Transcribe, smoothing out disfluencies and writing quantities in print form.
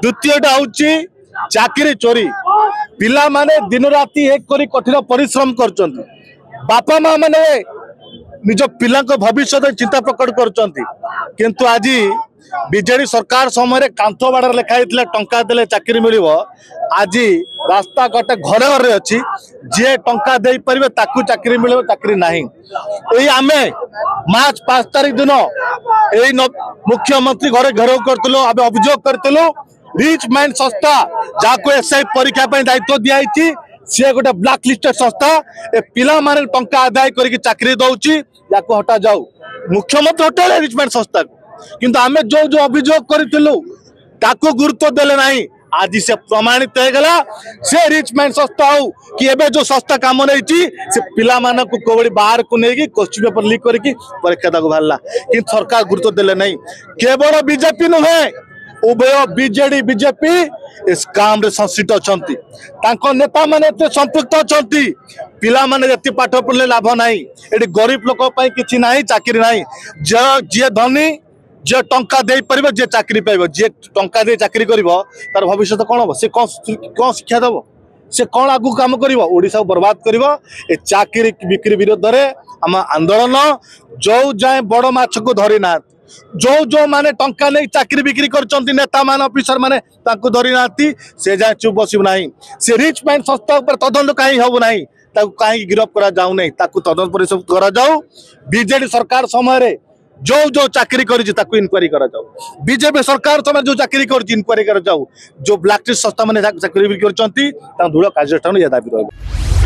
द्वितीयटा हूँ चाकरी चोरी पिला माने दिन राति एक करी कठिन परिश्रम कर बापा माँ माने निज पिला भविष्य चिंता प्रकट कर आज बीजेडी सरकार समय कांथ बाड़ लिखाई टंका देले चाकरी मिल आज रास्ता घाट घरे घरे अच्छी जी टंका दे पारे ताकू चाकरी मिल चाकरी नहीं यही आम मार्च 5 तारीख दिन यही मुख्यमंत्री घरे घेराव करूँ आम अभियोग करूँ रिच माइंड संस्था जहाँ एसआई परीक्षा दायित्व दिखाई सी गोटे ब्लैक लिस्टेड संस्था ए पिला माने टंका आदाय करके चाकरी दौची या हटा जाऊ मुख्यमंत्री हटाइले रिच माइंड संस्था किंतु आमे जो जो अभियोग करूँ ताको गुरुत्व देले नहीं आज से प्रमाणित हो गला से रिच माइंड संस्था हो कि एबे जो संस्था काम नहीं से पिला माना को कोबड़ी बाहर को नहीं क्वेश्चन पेपर लीक करके परीक्षा तक बाहरला कि सरकार गुरुत्व देले नहीं केवल बीजेपी नुहे उभय बीजेडी बीजेपी इस काम रे संश्लिष्ट अछंती तांको नेता माने एते संपृक्त अछंती पिला माने जति पाठ पढ़ले लाभ नाही एडी गरीब लोक पई किछि नाही चाकरी नाही जे धनी जे टंका दे परिबो जे चाकरी पाइबो जे टंका दे चाकरी करिवो तार भविष्य कोन हो से कोन शिक्षा देबो से कौन आगु काम करिवो ओडिसा को बर्बाद करिवो ए चाकरी बिक्री विरोध रे हम आंदोलन जो जाय बड़ माछ को धरि ना जो जो माने टंका नहीं चाकरी बिक्री कर नेता मान ऑफिसर माने ताकू धरी नाती से जाए चुप बसब नहीं से रिच माइंड संस्था ऊपर तदंत कहीं हब नहीं कहीं गिरफ करा जाऊ नहीं तदंत परिशोध करा जाऊ बीजेडी सरकार समय जो जो चाकरी करी इनक्वारी करा जाऊ बीजेपी सरकार समय जो चाकरी कर इनक्वारी करा जाऊ जो ब्लैक लिस्ट संस्था माने चाकरी कर दृढ़ कार्यानुष्ठान दाबी रही।